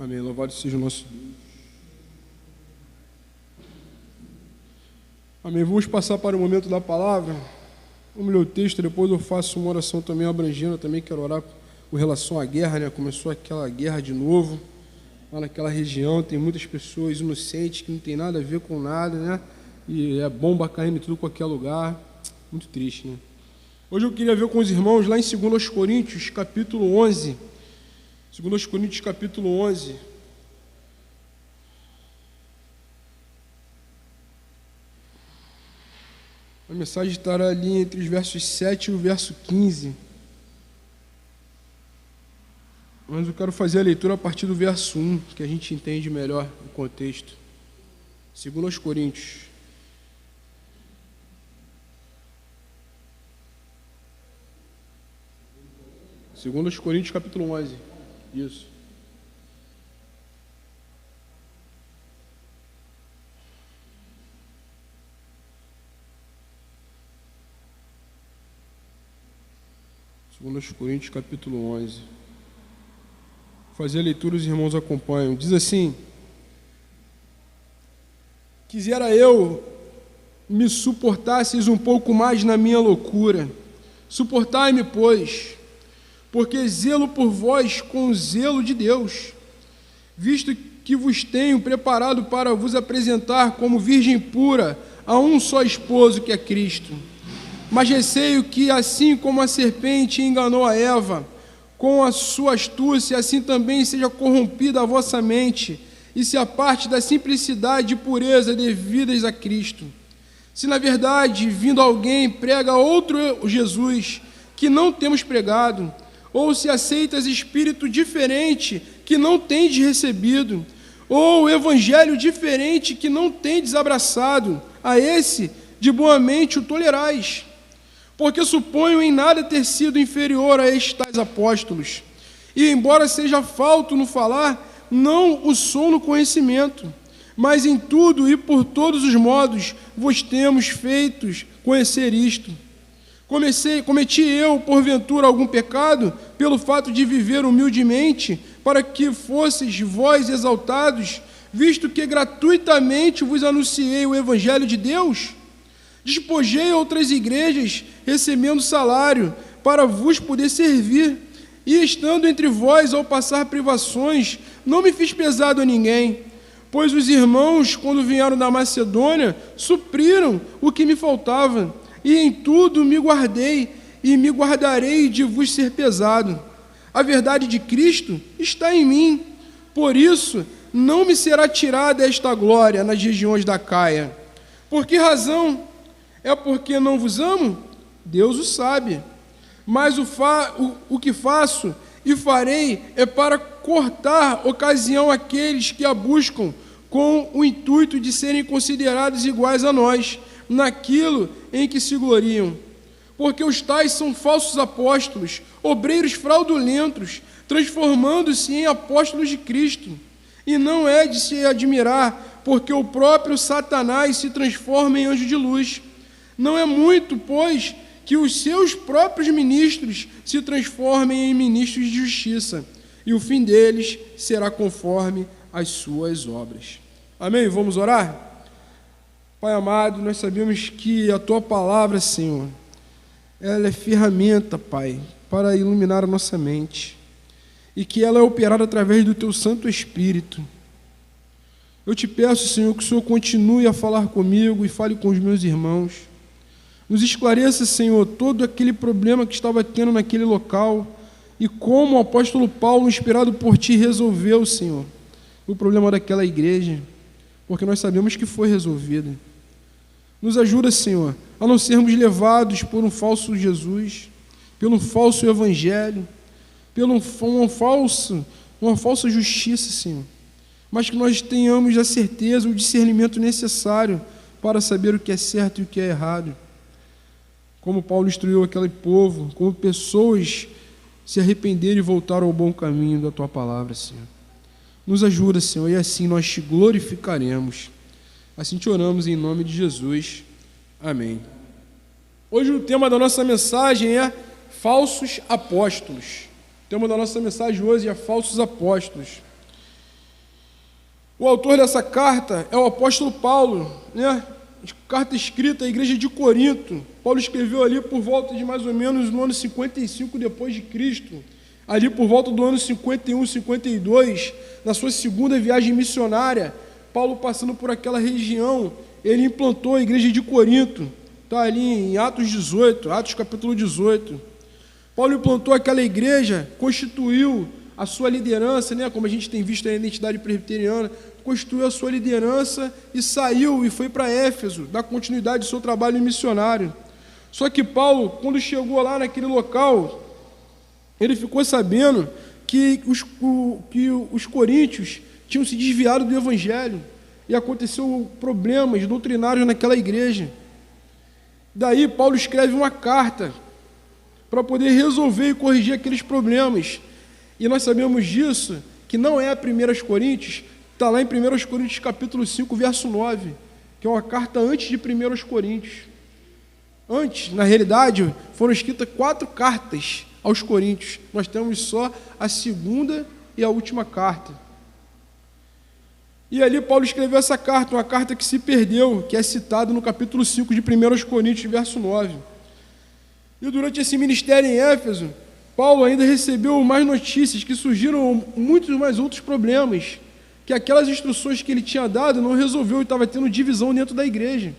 Amém. Louvado seja o nosso Deus. Amém. Vamos passar para o momento da palavra. Vamos ler o texto, depois eu faço uma oração também abrangendo. Eu também quero orar com relação à guerra, né? Começou aquela guerra de novo, lá naquela região. Tem muitas pessoas inocentes que não tem nada a ver com nada, né? E é bomba caindo em tudo qualquer lugar. Muito triste, né? Hoje eu queria ver com os irmãos lá em 2 Coríntios, capítulo 11. 2 Coríntios, capítulo 11. A mensagem estará ali entre os versos 7 e o verso 15. Mas eu quero fazer a leitura a partir do verso 1, que a gente entende melhor o contexto. 2 Coríntios. Segundo Coríntios, capítulo 11. Isso. Segundo Coríntios, capítulo 11. Vou fazer a leitura, os irmãos acompanham. Diz assim: quisera eu me suportasseis um pouco mais na minha loucura. Suportai-me, pois, porque zelo por vós com o zelo de Deus, visto que vos tenho preparado para vos apresentar como virgem pura a um só esposo, que é Cristo. Mas receio que, assim como a serpente enganou a Eva com a sua astúcia, assim também seja corrompida a vossa mente, e se aparte da simplicidade e pureza devidas a Cristo. Se na verdade, vindo alguém, prega outro Jesus, que não temos pregado, ou se aceitas espírito diferente que não tendes recebido, ou evangelho diferente que não tendes abraçado, a esse de boa mente o tolerais. Porque suponho em nada ter sido inferior a estes tais apóstolos, e embora seja falto no falar, não o sou no conhecimento, mas em tudo e por todos os modos vos temos feitos conhecer isto. Cometi eu, porventura, algum pecado, pelo fato de viver humildemente, para que fosseis vós exaltados, visto que gratuitamente vos anunciei o Evangelho de Deus? Despojei outras igrejas, recebendo salário, para vos poder servir, e estando entre vós ao passar privações, não me fiz pesado a ninguém, pois os irmãos, quando vieram da Macedônia, supriram o que me faltava, e em tudo me guardei e me guardarei de vos ser pesado. A verdade de Cristo está em mim, por isso não me será tirada esta glória nas regiões da Caia. Por que razão? É porque não vos amo? Deus o sabe. Mas o que faço e farei é para cortar ocasião àqueles que a buscam com o intuito de serem considerados iguais a nós, naquilo em que se gloriam. Porque os tais são falsos apóstolos, obreiros fraudulentos, transformando-se em apóstolos de Cristo. E não é de se admirar, porque o próprio Satanás se transforma em anjo de luz. Não é muito, pois, que os seus próprios ministros se transformem em ministros de justiça, e o fim deles será conforme as suas obras. Amém? Vamos orar? Pai amado, nós sabemos que a Tua palavra, Senhor, ela é ferramenta, Pai, para iluminar a nossa mente, e que ela é operada através do Teu Santo Espírito. Eu te peço, Senhor, que o Senhor continue a falar comigo e fale com os meus irmãos. Nos esclareça, Senhor, todo aquele problema que estava tendo naquele local e como o apóstolo Paulo, inspirado por Ti, resolveu, Senhor, o problema daquela igreja, porque nós sabemos que foi resolvido. Nos ajuda, Senhor, a não sermos levados por um falso Jesus, pelo falso evangelho, pela uma falsa justiça, Senhor, mas que nós tenhamos a certeza, o discernimento necessário para saber o que é certo e o que é errado. Como Paulo instruiu aquele povo, como pessoas se arrependerem e voltaram ao bom caminho da Tua palavra, Senhor. Nos ajuda, Senhor, e assim nós Te glorificaremos. Assim te oramos em nome de Jesus. Amém. Hoje o tema da nossa mensagem é falsos apóstolos. O tema da nossa mensagem hoje é falsos apóstolos. O autor dessa carta é o apóstolo Paulo, né? Carta escrita à igreja de Corinto. Paulo escreveu ali por volta de mais ou menos no ano 55 depois de Cristo, ali por volta do ano 51, 52, na sua segunda viagem missionária. Paulo, passando por aquela região, ele implantou a igreja de Corinto. Está ali em Atos 18, Atos capítulo 18. Paulo implantou aquela igreja, constituiu a sua liderança, né, como a gente tem visto na identidade presbiteriana, constituiu a sua liderança e saiu e foi para Éfeso, dar continuidade ao seu trabalho missionário. Só que Paulo, quando chegou lá naquele local, ele ficou sabendo que os coríntios tinham se desviado do evangelho e aconteceu problemas doutrinários naquela igreja. Daí Paulo escreve uma carta para poder resolver e corrigir aqueles problemas. E nós sabemos disso, que não é a 1 Coríntios, está lá em 1 Coríntios capítulo 5, verso 9, que é uma carta antes de 1 Coríntios. Antes, na realidade, foram escritas 4 cartas aos Coríntios. Nós temos só a segunda e a última carta. E ali Paulo escreveu essa carta, uma carta que se perdeu, que é citada no capítulo 5 de 1 Coríntios, verso 9. E durante esse ministério em Éfeso, Paulo ainda recebeu mais notícias, que surgiram muitos mais outros problemas, que aquelas instruções que ele tinha dado não resolveu e estava tendo divisão dentro da igreja.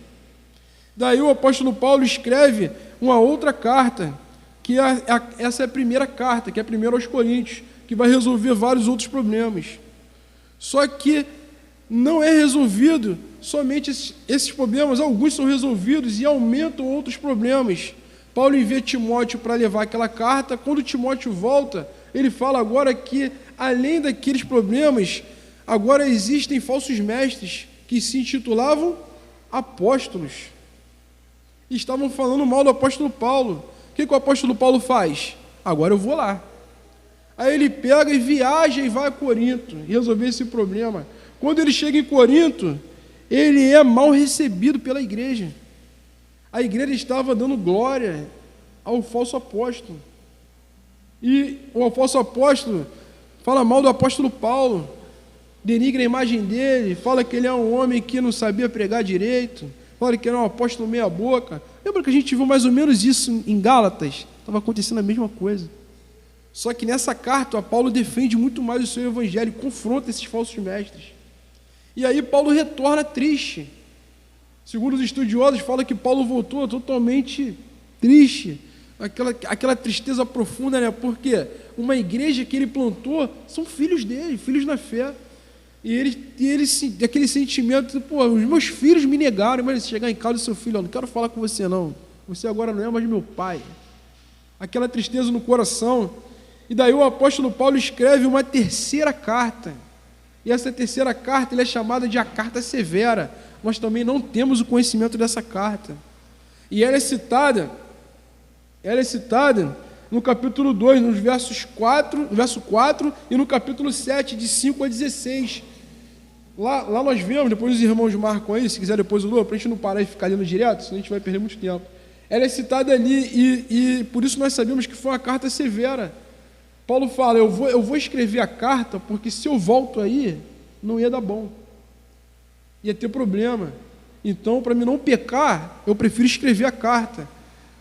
Daí o apóstolo Paulo escreve uma outra carta, que essa é a primeira carta, que é a 1 aos Coríntios, que vai resolver vários outros problemas. Só que não é resolvido somente esses problemas, alguns são resolvidos e aumentam outros problemas. Paulo envia Timóteo para levar aquela carta. Quando Timóteo volta, ele fala agora que, além daqueles problemas, agora existem falsos mestres que se intitulavam apóstolos. E estavam falando mal do apóstolo Paulo. O que o apóstolo Paulo faz? Agora eu vou lá. Aí ele pega e viaja e vai a Corinto resolver esse problema. Quando ele chega em Corinto, ele é mal recebido pela igreja. A igreja estava dando glória ao falso apóstolo. E o falso apóstolo fala mal do apóstolo Paulo, denigra a imagem dele, fala que ele é um homem que não sabia pregar direito, fala que ele é um apóstolo meia boca. Lembra que a gente viu mais ou menos isso em Gálatas? Estava acontecendo a mesma coisa. Só que nessa carta, Paulo defende muito mais o seu evangelho, confronta esses falsos mestres. E aí Paulo retorna triste. Segundo os estudiosos, fala que Paulo voltou totalmente triste, aquela tristeza profunda, né? Porque uma igreja que ele plantou são filhos dele, filhos na fé. E ele aquele sentimento, pô, os meus filhos me negaram, mas chegar em casa do seu filho, eu não quero falar com você não, você agora não é mais meu pai. Aquela tristeza no coração. E daí o apóstolo Paulo escreve uma terceira carta. E essa terceira carta ele é chamada de a carta severa. Nós também não temos o conhecimento dessa carta. E ela é citada no capítulo 2, no verso 4 e no capítulo 7, de 5 a 16. Lá nós vemos, depois os irmãos marcam aí, se quiser depois o Lua, para a gente não parar e ficar lendo direto, senão a gente vai perder muito tempo. Ela é citada ali e por isso nós sabemos que foi uma carta severa. Paulo fala, eu vou escrever a carta, porque se eu volto aí, não ia dar bom. Ia ter problema. Então, para mim não pecar, eu prefiro escrever a carta,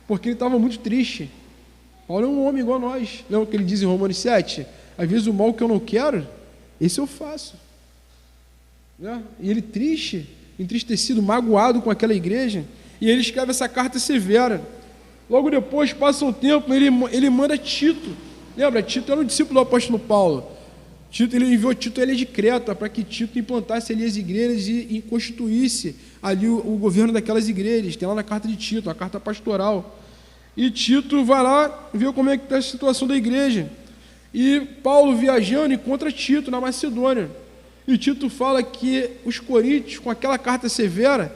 porque ele estava muito triste. Paulo é um homem igual a nós. Lembra o que ele diz em Romanos 7? Às vezes o mal que eu não quero, esse eu faço. Né? E ele triste, entristecido, magoado com aquela igreja, e ele escreve essa carta severa. Logo depois, passa um tempo, ele manda Tito. Lembra? Tito era um discípulo do apóstolo Paulo. Ele enviou Tito a ilha de Creta para que Tito implantasse ali as igrejas e constituísse ali o governo daquelas igrejas. Tem lá na carta de Tito, a carta pastoral. E Tito vai lá ver como é que está a situação da igreja. E Paulo, viajando, encontra Tito na Macedônia. E Tito fala que os coríntios, com aquela carta severa,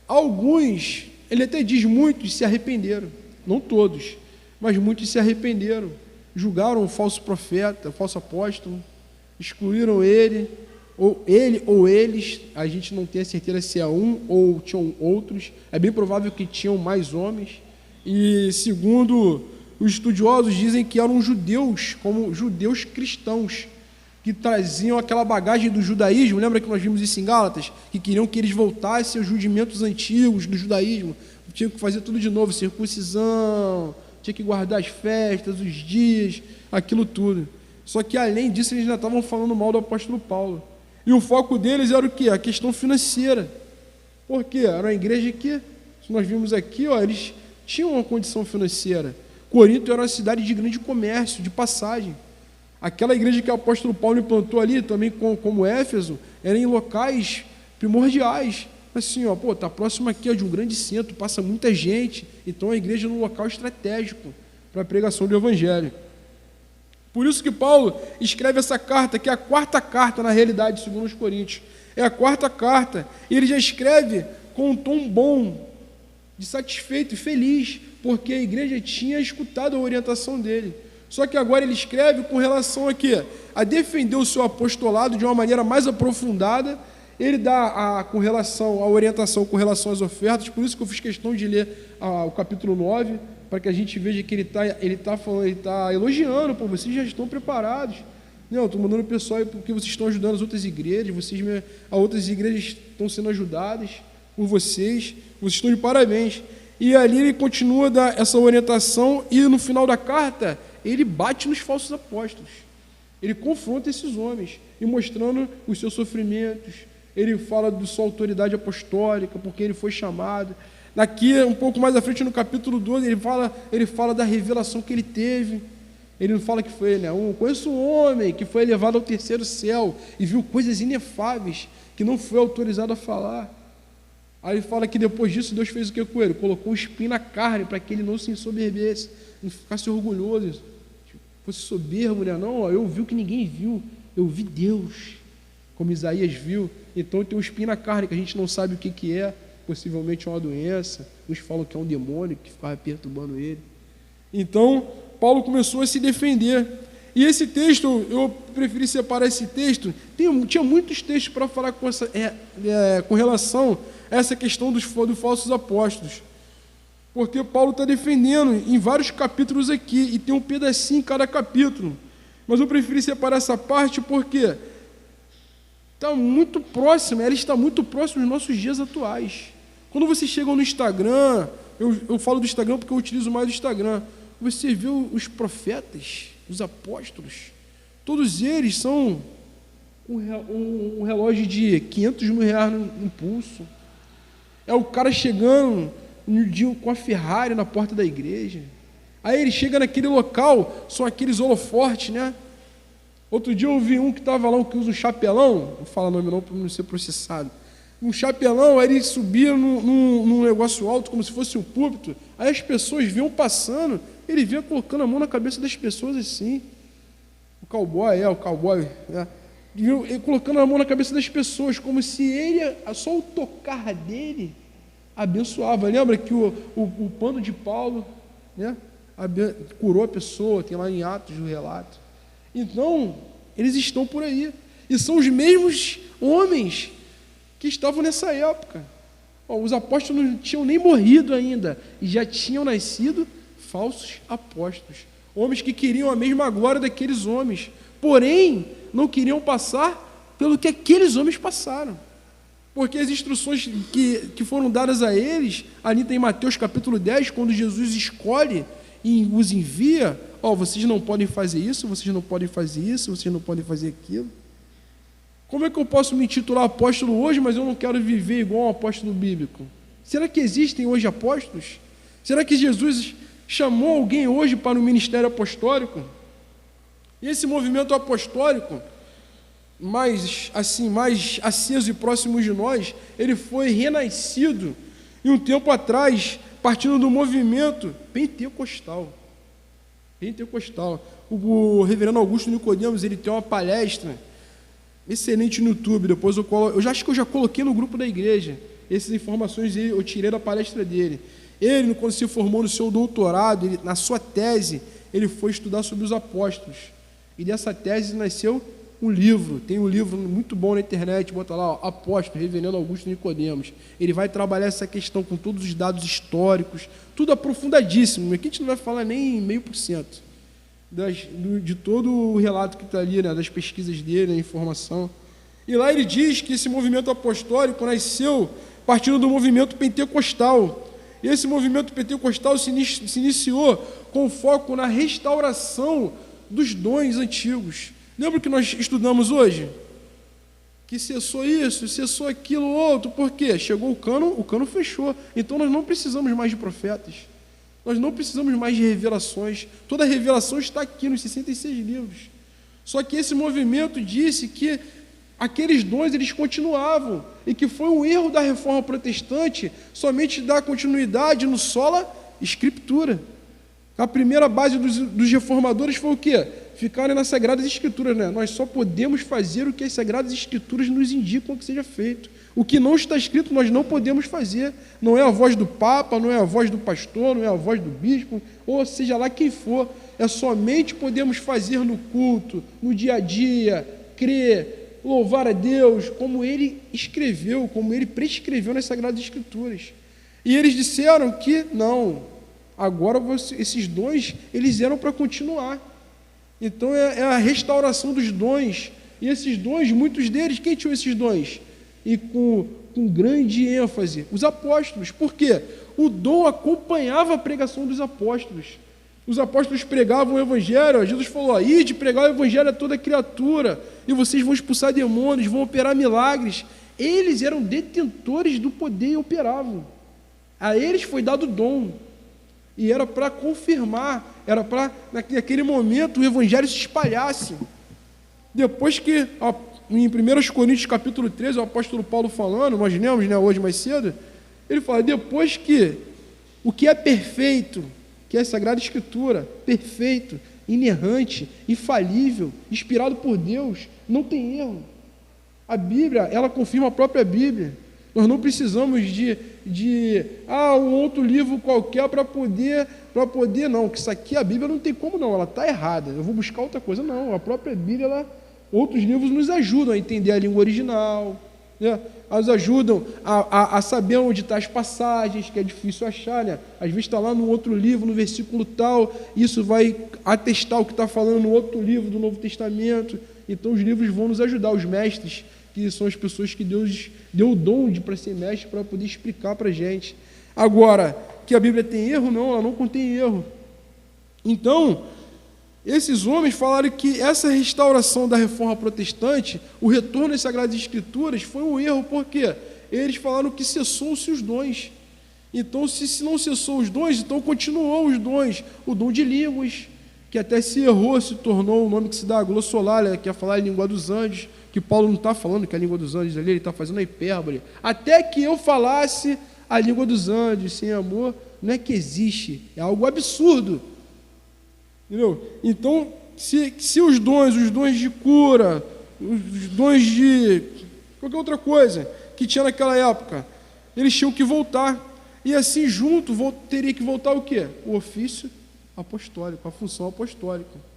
alguns, ele até diz, muitos se arrependeram. Não todos, mas muitos se arrependeram. Julgaram o falso profeta, o falso apóstolo, excluíram ele ou eles, a gente não tem a certeza se é um ou tinham outros, é bem provável que tinham mais homens, e segundo os estudiosos dizem que eram judeus, como judeus cristãos, que traziam aquela bagagem do judaísmo. Lembra que nós vimos isso em Gálatas? Que queriam que eles voltassem aos rudimentos antigos do judaísmo. Tinham que fazer tudo de novo, circuncisão, tinha que guardar as festas, os dias, aquilo tudo. Só que, além disso, eles ainda estavam falando mal do apóstolo Paulo. E o foco deles era o quê? A questão financeira. Por quê? Era uma igreja que, se nós vimos aqui, eles tinham uma condição financeira. Corinto era uma cidade de grande comércio, de passagem. Aquela igreja que o apóstolo Paulo implantou ali, também como Éfeso, era em locais primordiais. Assim, está próximo aqui de um grande centro, passa muita gente, então a igreja é um local estratégico para a pregação do Evangelho. Por isso que Paulo escreve essa carta, que é a quarta carta, na realidade, segundo os Coríntios. É a quarta carta, e ele já escreve com um tom bom, de satisfeito e feliz, porque a igreja tinha escutado a orientação dele. Só que agora ele escreve com relação a defender o seu apostolado de uma maneira mais aprofundada. Ele dá com relação à orientação, com relação às ofertas, por isso que eu fiz questão de ler o capítulo 9, para que a gente veja que ele está elogiando, vocês já estão preparados. Não, estou mandando o pessoal aí porque vocês estão ajudando as outras igrejas, as outras igrejas estão sendo ajudadas por vocês estão de parabéns. E ali ele continua a dar essa orientação, e no final da carta, ele bate nos falsos apóstolos. Ele confronta esses homens, e mostrando os seus sofrimentos. Ele fala de sua autoridade apostólica, porque ele foi chamado. Daqui, um pouco mais à frente, no capítulo 12, ele fala da revelação que ele teve. Ele não fala que foi, conheço um homem que foi elevado ao terceiro céu e viu coisas inefáveis que não foi autorizado a falar. Aí ele fala que depois disso Deus fez o que com ele? Colocou um espinho na carne para que ele não se ensoberbesse, não ficasse orgulhoso, fosse soberbo, Não, eu vi o que ninguém viu, eu vi Deus, como Isaías viu. Então tem um espinho na carne que a gente não sabe o que é, possivelmente é uma doença, uns falam que é um demônio que ficava perturbando ele. Então, Paulo começou a se defender. E esse texto, eu preferi separar esse texto, tinha muitos textos para falar com relação a essa questão dos falsos apóstolos. Porque Paulo está defendendo em vários capítulos aqui, e tem um pedacinho em cada capítulo. Mas eu preferi separar essa parte porque está muito próxima, ela está muito próxima dos nossos dias atuais. Quando vocês chegam no Instagram, eu falo do Instagram porque eu utilizo mais o Instagram, você vê os profetas, os apóstolos, todos eles são um relógio de 500 mil reais no pulso. É o cara chegando no dia com a Ferrari na porta da igreja. Aí ele chega naquele local, são aqueles holofortes, Outro dia eu vi um que estava lá, que usa um chapelão, não fala nome não para não ser processado, um chapelão, aí ele subia num negócio alto, como se fosse um púlpito, aí as pessoas vinham passando, ele vinha colocando a mão na cabeça das pessoas assim, o cowboy, colocando a mão na cabeça das pessoas, como se só o tocar dele abençoava. Lembra que o pano de Paulo curou a pessoa, tem lá em Atos o relato. Então, eles estão por aí, e são os mesmos homens que estavam nessa época. Os apóstolos não tinham nem morrido ainda, e já tinham nascido falsos apóstolos, homens que queriam a mesma glória daqueles homens, porém, não queriam passar pelo que aqueles homens passaram, porque as instruções que foram dadas a eles, ali tem Mateus capítulo 10, quando Jesus escolhe e os envia, vocês não podem fazer isso, vocês não podem fazer isso, vocês não podem fazer aquilo. Como é que eu posso me intitular apóstolo hoje, mas eu não quero viver igual um apóstolo bíblico? Será que existem hoje apóstolos? Será que Jesus chamou alguém hoje para o ministério apostólico? E esse movimento apostólico, mais aceso e próximo de nós, ele foi renascido em um tempo atrás, partindo do movimento pentecostal. O reverendo Augusto Nicodemos, ele tem uma palestra excelente no YouTube, depois eu acho que eu já coloquei no grupo da igreja, essas informações eu tirei da palestra dele. Ele, quando se formou no seu doutorado, na sua tese, ele foi estudar sobre os apóstolos, e dessa tese nasceu um livro, tem um livro muito bom na internet, bota lá, Apóstolo, reverendo Augusto Nicodemos. Ele vai trabalhar essa questão com todos os dados históricos, tudo aprofundadíssimo, aqui a gente não vai falar nem 0,5%, de todo o relato que está ali, né, das pesquisas dele, a informação. E lá ele diz que esse movimento apostólico nasceu partindo do movimento pentecostal. E esse movimento pentecostal se iniciou com foco na restauração dos dons antigos. Lembra que nós estudamos hoje? Que cessou isso, cessou aquilo, outro. Por quê? Chegou o cano fechou. Então nós não precisamos mais de profetas. Nós não precisamos mais de revelações. Toda a revelação está aqui nos 66 livros. Só que esse movimento disse que aqueles dons eles continuavam e que foi um erro da reforma protestante somente dar continuidade no sola escritura. A primeira base dos reformadores foi o quê? Ficarem nas Sagradas Escrituras, né? Nós só podemos fazer o que as Sagradas Escrituras nos indicam que seja feito. O que não está escrito nós não podemos fazer. Não é a voz do Papa, não é a voz do pastor, não é a voz do bispo, ou seja lá quem for. É somente podemos fazer no culto, no dia a dia, crer, louvar a Deus, como ele escreveu, como ele prescreveu nas Sagradas Escrituras. E eles disseram que não, agora esses dons eles eram para continuar. Então é a restauração dos dons. E esses dons, muitos deles, quem tinha esses dons? E com grande ênfase, os apóstolos. Por quê? O dom acompanhava a pregação dos apóstolos. Os apóstolos pregavam o evangelho. Jesus falou: ide pregar o evangelho a toda criatura, e vocês vão expulsar demônios, vão operar milagres. Eles eram detentores do poder e operavam. A eles foi dado dom. E era para confirmar, era para, naquele momento, o evangelho se espalhasse. Depois que, em 1 Coríntios capítulo 13, o apóstolo Paulo falando, nós lemos, né, hoje mais cedo, ele fala: depois que o que é perfeito, que é a Sagrada Escritura, perfeito, inerrante, infalível, inspirado por Deus, não tem erro. A Bíblia, ela confirma a própria Bíblia. Nós não precisamos de um outro livro qualquer para poder, não, que isso aqui a Bíblia não tem como não, ela está errada, eu vou buscar outra coisa. Não, a própria Bíblia, outros livros nos ajudam a entender a língua original, né? Elas ajudam a saber onde estão as passagens, que é difícil achar, né? Às vezes está lá no outro livro, no versículo tal, isso vai atestar o que está falando no outro livro do Novo Testamento. Então os livros vão nos ajudar, os mestres, que são as pessoas que Deus deu o dom para ser mestre, para poder explicar para a gente. Agora, que a Bíblia tem erro? Não, ela não contém erro. Então, esses homens falaram que essa restauração da reforma protestante, o retorno às Sagradas Escrituras, foi um erro, porque eles falaram que cessou-se os dons. Então, se não cessou os dons, então continuou os dons. O dom de línguas, que até se errou, se tornou o nome que se dá a glossolalia, que é falar a língua dos anjos, que Paulo não está falando que é a língua dos anjos ali, ele está fazendo a hipérbole. Até que eu falasse a língua dos anjos, sem amor, não é que existe, é algo absurdo. Entendeu? Então, se os dons de cura, os dons de qualquer outra coisa que tinha naquela época, eles tinham que voltar. E assim, junto, teria que voltar o quê? O ofício apostólico, a função apostólica.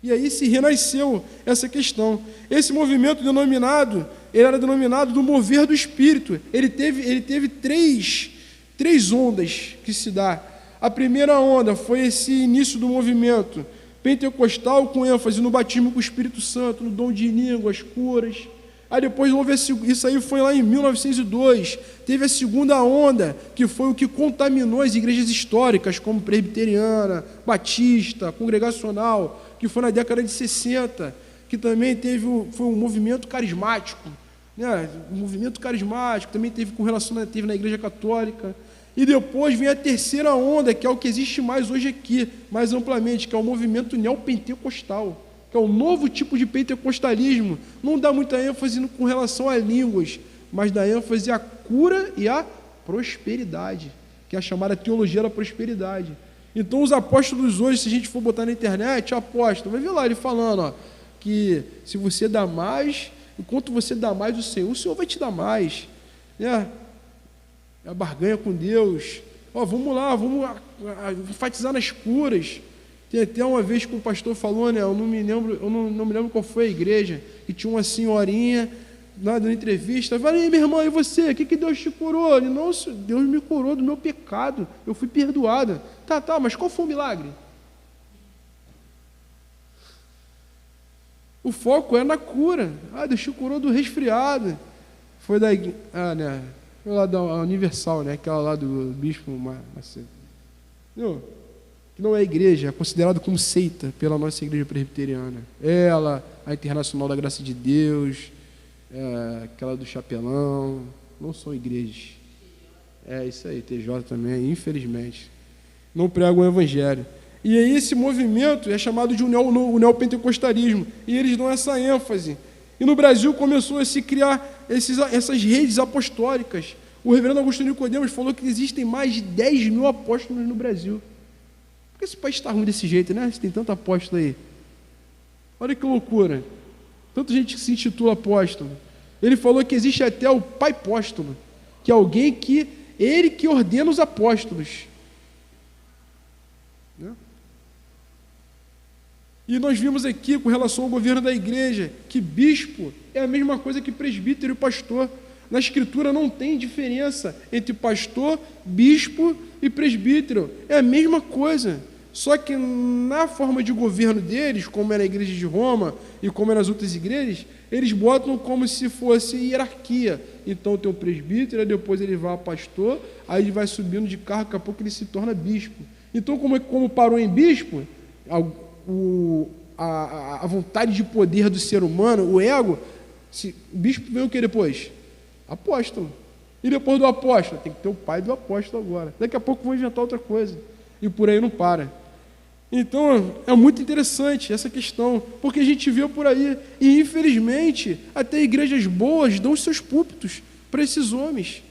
E aí se renasceu essa questão. Esse movimento ele era denominado do mover do Espírito. Ele teve três ondas que se dá. A primeira onda foi esse início do movimento pentecostal, com ênfase no batismo com o Espírito Santo, no dom de línguas, curas. Aí depois houve isso aí foi lá em 1902. Teve a segunda onda, que foi o que contaminou as igrejas históricas, como presbiteriana, batista, congregacional, que foi na década de 60, que também foi um movimento carismático, né? Um movimento carismático, também teve na Igreja Católica. E depois vem a terceira onda, que é o que existe mais hoje aqui, mais amplamente, que é o movimento neopentecostal, que é um novo tipo de pentecostalismo. Não dá muita ênfase com relação a línguas, mas dá ênfase à cura e à prosperidade, que é a chamada teologia da prosperidade. Então os apóstolos hoje, se a gente for botar na internet, apóstolo, vai ver lá ele falando, que se você dá mais, enquanto você dá mais o Senhor vai te dar mais, né? É a barganha com Deus. Vamos lá, vamos enfatizar nas curas. Tem até uma vez que o pastor falou, né? Eu não me lembro qual foi a igreja, que tinha uma senhorinha lá na entrevista. Falei: minha irmã, e você? O que Deus te curou? Ele: não, Deus me curou do meu pecado, eu fui perdoada. Tá, mas qual foi o milagre? O foco é na cura. Deus te curou do resfriado. Foi da foi lá da Universal, né? Aquela lá do Bispo Macedo. Não, que não é igreja, é considerado como seita pela nossa igreja presbiteriana. Ela, a Internacional da Graça de Deus, aquela do Chapelão, não são igrejas. Isso aí, TJ também, infelizmente. Não pregam o evangelho. E aí esse movimento é chamado de o neopentecostalismo, e eles dão essa ênfase. E no Brasil começou a se criar essas redes apostólicas. O reverendo Augusto Nicodemos falou que existem mais de 10 mil apóstolos no Brasil. Por que esse país está ruim desse jeito, né? Se tem tanto apóstolo aí. Olha que loucura. Tanta gente que se intitula apóstolo. Ele falou que existe até o pai apóstolo, que é alguém que ele que ordena os apóstolos. Né? E nós vimos aqui, com relação ao governo da igreja, que bispo é a mesma coisa que presbítero e pastor. Na Escritura não tem diferença entre pastor, bispo e presbítero. É a mesma coisa. Só que na forma de governo deles, como é na igreja de Roma e como é nas outras igrejas, eles botam como se fosse hierarquia. Então tem o presbítero, depois ele vai a pastor, aí ele vai subindo de cargo, daqui a pouco ele se torna bispo. Então, como parou em bispo, a vontade de poder do ser humano, o ego, o bispo vem o que depois? Apóstolo. E depois do apóstolo? Tem que ter o pai do apóstolo agora. Daqui a pouco vão inventar outra coisa. E por aí não para. Então, é muito interessante essa questão, porque a gente vê por aí, e infelizmente, até igrejas boas dão os seus púlpitos para esses homens.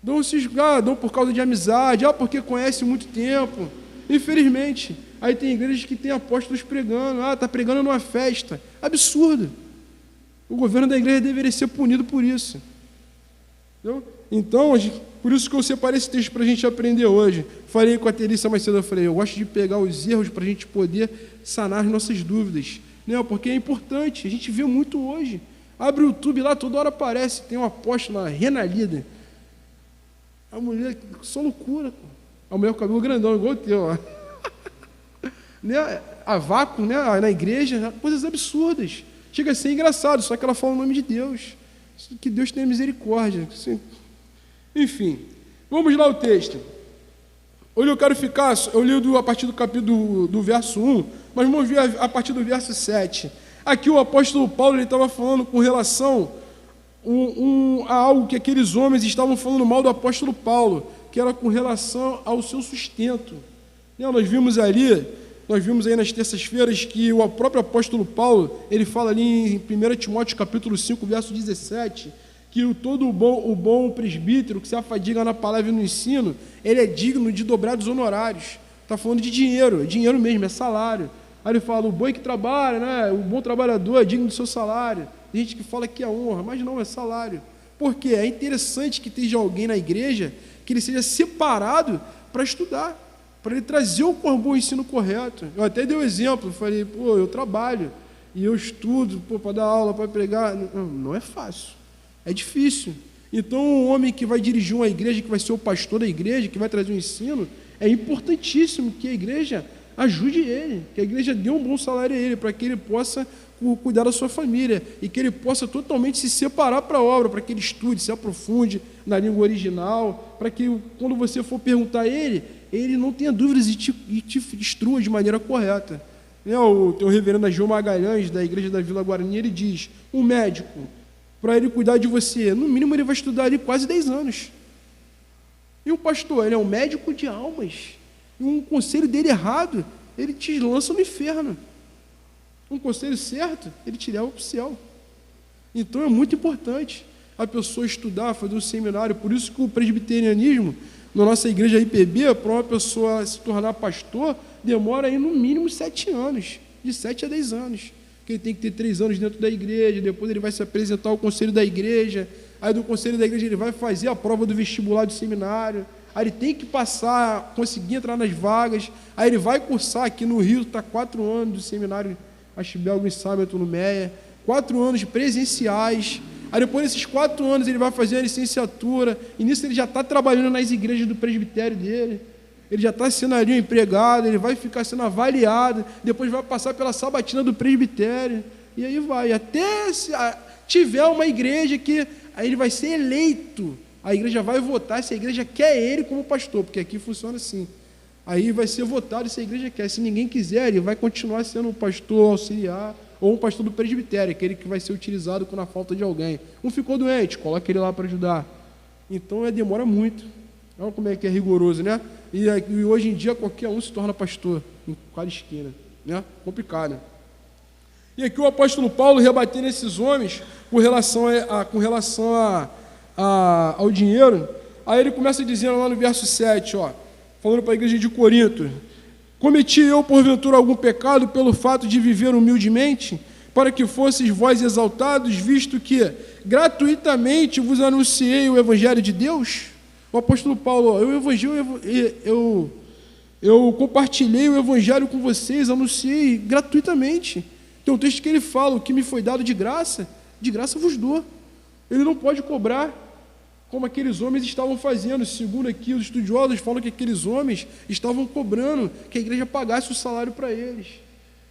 Dão por causa de amizade, porque conhece muito tempo. Infelizmente. Aí tem igrejas que tem apóstolos pregando, está pregando numa festa. Absurdo. O governo da igreja deveria ser punido por isso. Entendeu? Então, por isso que eu separei esse texto para a gente aprender hoje. Falei com a Terícia mais cedo, eu gosto de pegar os erros para a gente poder sanar as nossas dúvidas. Não, porque é importante, a gente vê muito hoje. Abre o YouTube lá, toda hora aparece, tem uma apóstola, Renalida. A mulher, só loucura. A mulher com o cabelo grandão, igual o teu. Ó. Né? A vácuo, né? Na igreja, coisas absurdas. Chega a ser engraçado, só que ela fala o nome de Deus. Que Deus tenha misericórdia. Enfim, vamos lá o texto. Hoje eu quero ficar, eu li a partir do capítulo do verso 1, mas vamos ver a partir do verso 7. Aqui o apóstolo Paulo estava falando com relação a algo que aqueles homens estavam falando mal do apóstolo Paulo, que era com relação ao seu sustento. Nós vimos aí nas terças-feiras que o próprio apóstolo Paulo, ele fala ali em 1 Timóteo capítulo 5, verso 17, que todo o bom presbítero que se afadiga na palavra e no ensino, ele é digno de dobrados honorários. Está falando de dinheiro mesmo, é salário. Aí ele fala, o boi que trabalha, né, o bom trabalhador é digno do seu salário. Tem gente que fala que é honra, mas não, é salário. Por quê? É interessante que esteja alguém na igreja que ele seja separado para estudar, para ele trazer o bom ensino correto. Eu até dei um exemplo, falei, eu trabalho e eu estudo, para dar aula, para pregar. Não é fácil, é difícil. Então, o homem que vai dirigir uma igreja, que vai ser o pastor da igreja, que vai trazer o ensino, é importantíssimo que a igreja ajude ele, que a igreja dê um bom salário a ele, para que ele possa cuidar da sua família e que ele possa totalmente se separar para a obra, para que ele estude, se aprofunde na língua original, para que quando você for perguntar a ele não tenha dúvidas e te instrua de maneira correta. O teu reverendo Gil Magalhães, da igreja da Vila Guarani, ele diz, um médico, para ele cuidar de você, no mínimo ele vai estudar ali quase 10 anos. E um pastor, ele é um médico de almas, e um conselho dele errado, ele te lança no inferno. Um conselho certo, ele te leva para o céu. Então é muito importante a pessoa estudar, fazer um seminário. Por isso que o presbiterianismo, na nossa igreja IPB, para uma pessoa se tornar pastor, demora aí no mínimo 7 anos, de 7 a 10 anos. Porque ele tem que ter 3 anos dentro da igreja, depois ele vai se apresentar ao conselho da igreja, aí do conselho da igreja ele vai fazer a prova do vestibular do seminário, aí ele tem que passar, conseguir entrar nas vagas, aí ele vai cursar aqui no Rio, está 4 anos do seminário Ashbelgo em Sábito no Meia, 4 anos presenciais. Aí depois desses 4 anos ele vai fazer a licenciatura, e nisso ele já está trabalhando nas igrejas do presbitério dele, ele já está sendo ali um empregado, ele vai ficar sendo avaliado, depois vai passar pela sabatina do presbitério. E aí vai, até se tiver uma igreja que aí ele vai ser eleito, a igreja vai votar se a igreja quer ele como pastor, porque aqui funciona assim. Aí vai ser votado se a igreja quer. Se ninguém quiser, ele vai continuar sendo um pastor auxiliar ou um pastor do presbitério, aquele que vai ser utilizado na falta de alguém. Um ficou doente, coloca ele lá para ajudar. Então demora muito. Olha como é que é rigoroso, né? E hoje em dia qualquer um se torna pastor, em cada esquina, né? Complicado. E aqui o apóstolo Paulo rebatendo esses homens com relação ao dinheiro. Aí ele começa dizendo lá no verso 7, falando para a igreja de Corinto: cometi eu porventura algum pecado pelo fato de viver humildemente, para que fosseis vós exaltados, visto que gratuitamente vos anunciei o evangelho de Deus? O apóstolo Paulo: eu compartilhei o evangelho com vocês, anunciei gratuitamente. Tem um texto que ele fala: o que me foi dado de graça vos dou. Ele não pode cobrar, como aqueles homens estavam fazendo. Segundo aqui os estudiosos falam que aqueles homens estavam cobrando que a igreja pagasse o salário para eles,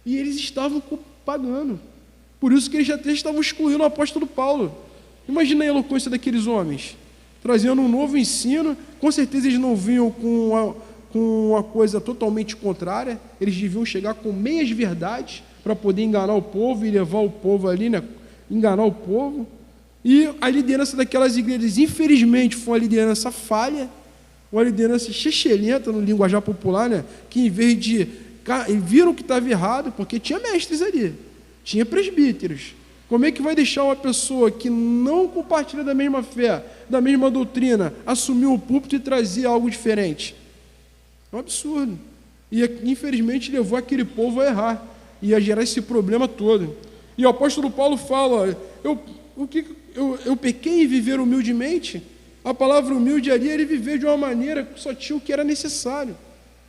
e eles estavam pagando. Por isso que eles até estavam excluindo o apóstolo Paulo. Imagina a eloquência daqueles homens, trazendo um novo ensino. Com certeza eles não vinham com uma coisa totalmente contrária, eles deviam chegar com meias verdades para poder enganar o povo e levar o povo ali, né? Enganar o povo. E a liderança daquelas igrejas, infelizmente, foi uma liderança falha, uma liderança chechelenta no linguajar popular, né? Que em vez de... viram que estava errado, porque tinha mestres ali, tinha presbíteros. Como é que vai deixar uma pessoa que não compartilha da mesma fé, da mesma doutrina, assumir o púlpito e trazer algo diferente? É um absurdo. E infelizmente levou aquele povo a errar e a gerar esse problema todo. E o apóstolo Paulo fala: eu pequei em viver humildemente. A palavra humilde ali, ele viveu de uma maneira que só tinha o que era necessário.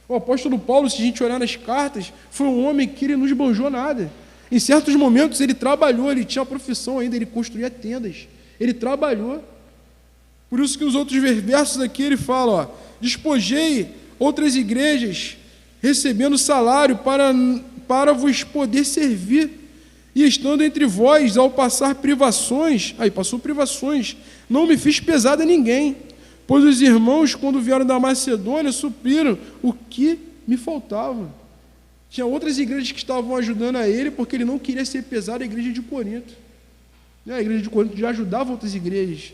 O apóstolo Paulo, se a gente olhar nas cartas, foi um homem que ele não esbanjou nada. Em certos momentos ele trabalhou, ele tinha a profissão ainda, ele construía tendas, ele trabalhou. Por isso que os outros versos aqui ele fala: despojei outras igrejas, recebendo salário para vos poder servir. E estando entre vós, ao passar privações, passou privações, não me fiz pesado a ninguém, pois os irmãos, quando vieram da Macedônia, supriram o que me faltava. Tinha outras igrejas que estavam ajudando a ele, porque ele não queria ser pesado. A igreja de Corinto, a igreja de Corinto já ajudava outras igrejas.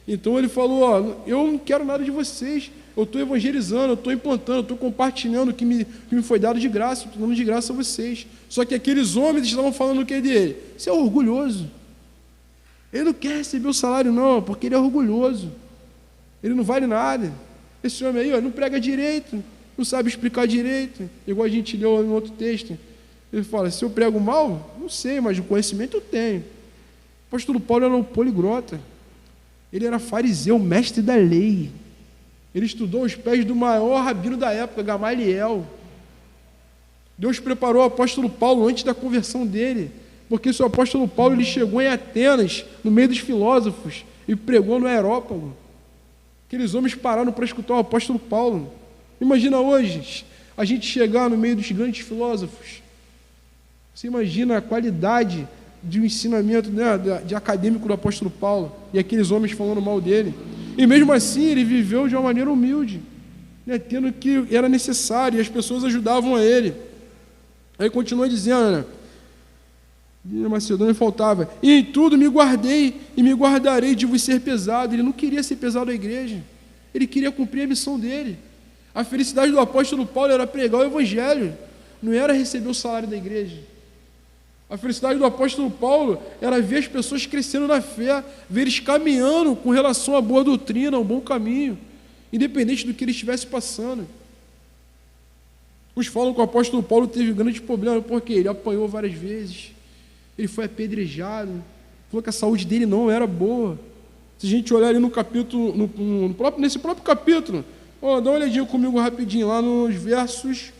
Então ele falou: eu não quero nada de vocês, eu estou evangelizando, eu estou implantando, eu estou compartilhando o que me foi dado de graça, estou dando de graça a vocês. Só que aqueles homens estavam falando o que dele? Você é orgulhoso. Ele não quer receber o salário não, porque ele é orgulhoso. Ele não vale nada. Esse homem aí não prega direito, não sabe explicar direito, igual a gente leu em outro texto. Ele fala: se eu prego mal, não sei, mas o conhecimento eu tenho. O apóstolo Paulo era um poliglota. Ele era fariseu, mestre da lei. Ele estudou aos pés do maior rabino da época, Gamaliel. Deus preparou o apóstolo Paulo antes da conversão dele, porque se o apóstolo Paulo ele chegou em Atenas, no meio dos filósofos, e pregou no Aerópago. Aqueles homens pararam para escutar o apóstolo Paulo. Imagina hoje, a gente chegar no meio dos grandes filósofos. Você imagina a qualidade de um ensinamento, né, de acadêmico do apóstolo Paulo, e aqueles homens falando mal dele. E mesmo assim ele viveu de uma maneira humilde, né, tendo o que era necessário, e as pessoas ajudavam a ele. Aí continua dizendo, né, na Macedônia faltava: e em tudo me guardei e me guardarei de vos ser pesado. Ele não queria ser pesado à igreja, ele queria cumprir a missão dele. A felicidade do apóstolo Paulo era pregar o evangelho, não era receber o salário da igreja. A felicidade do apóstolo Paulo era ver as pessoas crescendo na fé, ver eles caminhando com relação à boa doutrina, ao bom caminho, independente do que ele estivesse passando. Uns falam que o apóstolo Paulo teve grande problema, porque ele apanhou várias vezes, ele foi apedrejado, falou que a saúde dele não era boa. Se a gente olhar ali no capítulo, nesse próprio capítulo, dá uma olhadinha comigo rapidinho, lá nos versos,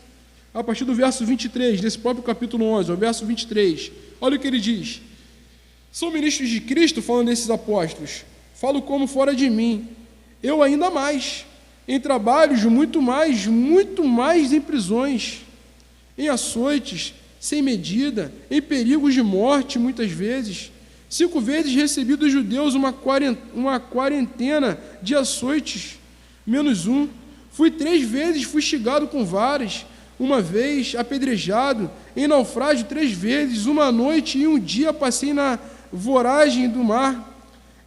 a partir do verso 23, desse próprio capítulo 11, o verso 23, olha o que ele diz: são ministros de Cristo, falando desses apóstolos, falo como fora de mim, eu ainda mais, em trabalhos muito mais em prisões, em açoites, sem medida, em perigos de morte muitas vezes. 5 vezes recebi dos judeus uma quarentena de açoites, menos um. Fui 3 vezes fustigado com varas, 1 vez apedrejado, em naufrágio 3 vezes, 1 noite e 1 dia passei na voragem do mar,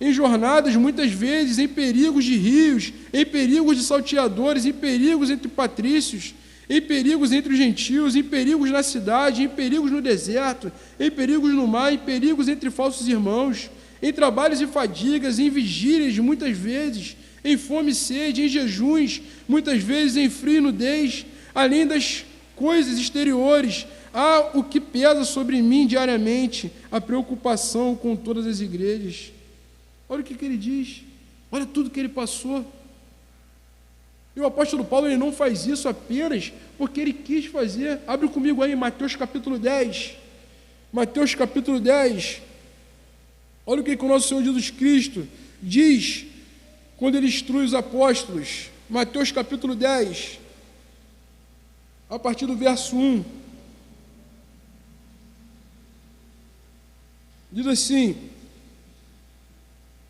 em jornadas muitas vezes, em perigos de rios, em perigos de salteadores, em perigos entre patrícios, em perigos entre os gentios, em perigos na cidade, em perigos no deserto, em perigos no mar, em perigos entre falsos irmãos, em trabalhos e fadigas, em vigílias muitas vezes, em fome e sede, em jejuns, muitas vezes em frio e nudez, além das coisas exteriores, há o que pesa sobre mim diariamente, a preocupação com todas as igrejas. Olha o que ele diz, olha tudo que ele passou. E o apóstolo Paulo ele não faz isso apenas porque ele quis fazer. Abre comigo aí Mateus capítulo 10. Mateus capítulo 10. Olha o que o nosso Senhor Jesus Cristo diz quando ele instrui os apóstolos. Mateus capítulo 10, a partir do verso 1. Diz assim: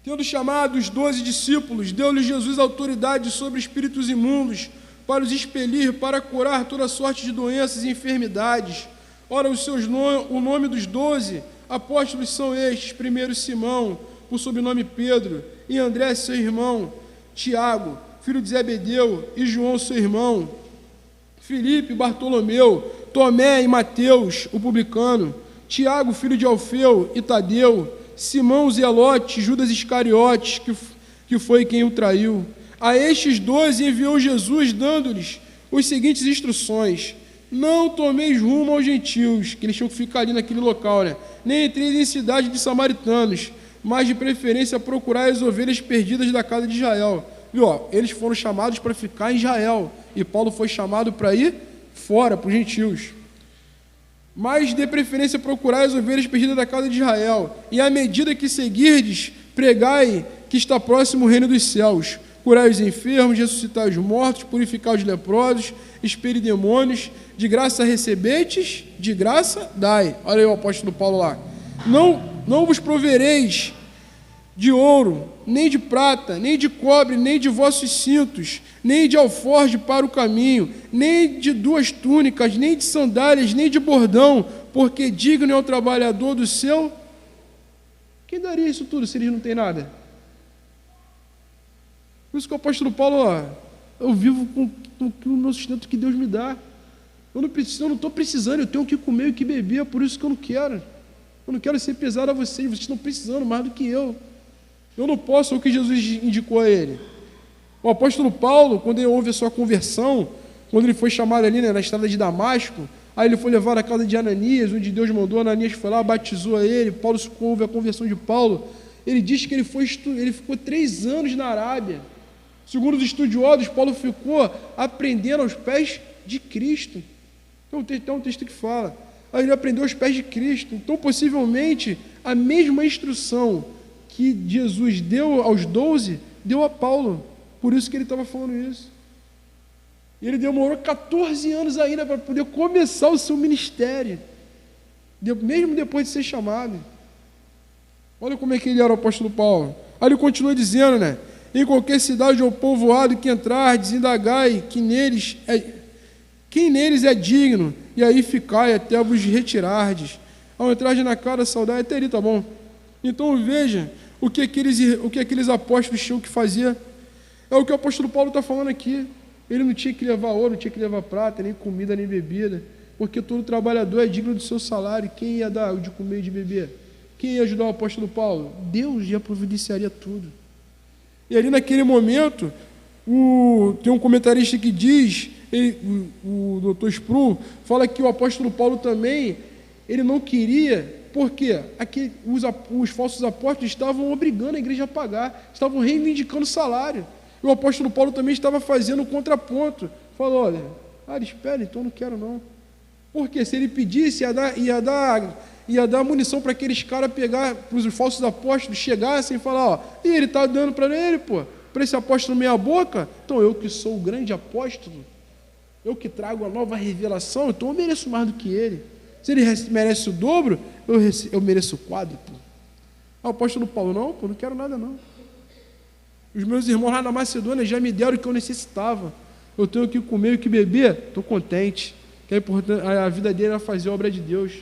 tendo chamado os 12 discípulos, deu-lhes Jesus autoridade sobre espíritos imundos, para os expelir, para curar toda sorte de doenças e enfermidades. Ora, o nome dos 12 apóstolos são estes: primeiro Simão, por sobrenome Pedro, e André, seu irmão, Tiago, filho de Zebedeu, e João, seu irmão, Filipe, Bartolomeu, Tomé e Mateus, o publicano, Tiago, filho de Alfeu, e Tadeu, Simão Zelote, Judas Iscariotes, que foi quem o traiu. A estes 12 enviou Jesus, dando-lhes as seguintes instruções: não tomeis rumo aos gentios, que eles tinham que ficar ali naquele local, né? Nem entreis em cidade de samaritanos, mas de preferência procurai as ovelhas perdidas da casa de Israel. E eles foram chamados para ficar em Israel, e Paulo foi chamado para ir fora, para os gentios. Mas de preferência procurai as ovelhas perdidas da casa de Israel, e à medida que seguirdes, pregai que está próximo o reino dos céus. Curai os enfermos, ressuscitai os mortos, purificai os leprosos, expeli demônios, de graça recebestes, de graça dai. Olha aí o apóstolo Paulo lá. Não vos provereis de ouro, nem de prata, nem de cobre, nem de vossos cintos, nem de alforje para o caminho, nem de 2 túnicas, nem de sandálias, nem de bordão, porque digno é o trabalhador do seu. Quem daria isso tudo se eles não têm nada? Por isso que o apóstolo Paulo, eu vivo com o meu sustento que Deus me dá. Eu não estou precisando, eu tenho o que comer e o que beber, é por isso que eu não quero. Eu não quero ser pesado a vocês estão precisando mais do que eu. Eu não posso, é o que Jesus indicou a ele. O apóstolo Paulo, quando ele houve a sua conversão, quando ele foi chamado ali, né, na estrada de Damasco, aí ele foi levado à casa de Ananias, onde Deus mandou, Ananias foi lá, batizou a ele, Paulo houve a conversão de Paulo. Ele diz que ele ficou 3 anos na Arábia. Segundo os estudiosos, Paulo ficou aprendendo aos pés de Cristo. Tem um texto que fala, aí ele aprendeu aos pés de Cristo. Então, possivelmente, a mesma instrução que Jesus deu aos 12, deu a Paulo. Por isso que ele estava falando isso. E ele demorou 14 anos ainda para poder começar o seu ministério, mesmo depois de ser chamado. Olha como é que ele era o apóstolo Paulo. Aí ele continua dizendo, né? Em qualquer cidade ou povoado que entrardes, indagai quem neles é digno, e aí ficai até vos retirardes. Ao entrar na casa, saudai, até ali, tá bom? Então veja o que aqueles apóstolos tinham que fazer. É o que o apóstolo Paulo está falando aqui. Ele não tinha que levar ouro, não tinha que levar prata, nem comida, nem bebida, porque todo trabalhador é digno do seu salário. Quem ia dar de comer e de beber? Quem ia ajudar o apóstolo Paulo? Deus já providenciaria tudo. E ali naquele momento, tem um comentarista que diz, o doutor Spru, fala que o apóstolo Paulo também, ele não queria, porque os falsos apóstolos estavam obrigando a igreja a pagar, estavam reivindicando salário. E o apóstolo Paulo também estava fazendo o contraponto. Falou, olha, espera, então eu não quero não. Porque se ele pedisse, ia dar munição para aqueles caras pegar, para os falsos apóstolos chegassem e falar, e ele está dando para ele, para esse apóstolo meia boca, então eu que sou o grande apóstolo, eu que trago a nova revelação, então eu mereço mais do que ele. Se ele merece o dobro, eu mereço o quádruplo. O apóstolo Paulo, não quero nada não. Os meus irmãos lá na Macedônia já me deram o que eu necessitava. Eu tenho o que comer e o que beber, estou contente. Que a vida dele era fazer a obra de Deus.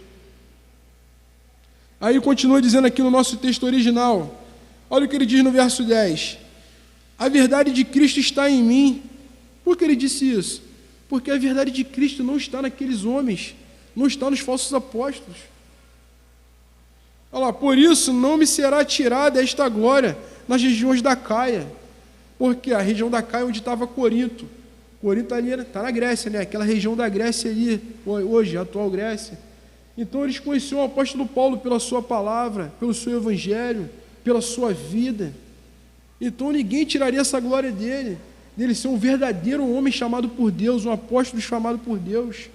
Aí continua dizendo aqui no nosso texto original, olha o que ele diz no verso 10. A verdade de Cristo está em mim. Por que ele disse isso? Porque a verdade de Cristo não está naqueles homens, não está nos falsos apóstolos. Olha lá, por isso não me será tirada esta glória nas regiões da Caia, porque a região da Caia é onde estava Corinto. Corinto ali está na Grécia, né? Aquela região da Grécia ali, hoje, a atual Grécia. Então eles conheciam o apóstolo Paulo pela sua palavra, pelo seu evangelho, pela sua vida. Então ninguém tiraria essa glória dele ser um verdadeiro homem chamado por Deus, um apóstolo chamado por Deus.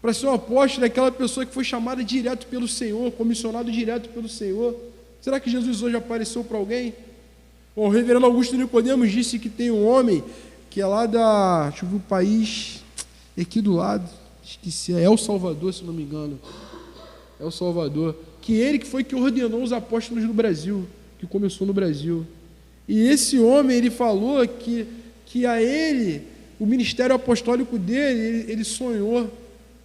Para ser um apóstolo é aquela pessoa que foi chamada direto pelo Senhor, comissionado direto pelo Senhor. Será que Jesus hoje apareceu para alguém? Bom, o reverendo Augusto Nicodemos disse que tem um homem que é lá deixa eu ver o país, aqui do lado, esqueci, é El Salvador, se não me engano. É El Salvador. Que ele que foi que ordenou os apóstolos no Brasil, que começou no Brasil. E esse homem, ele falou que a ele, o ministério apostólico dele, ele sonhou.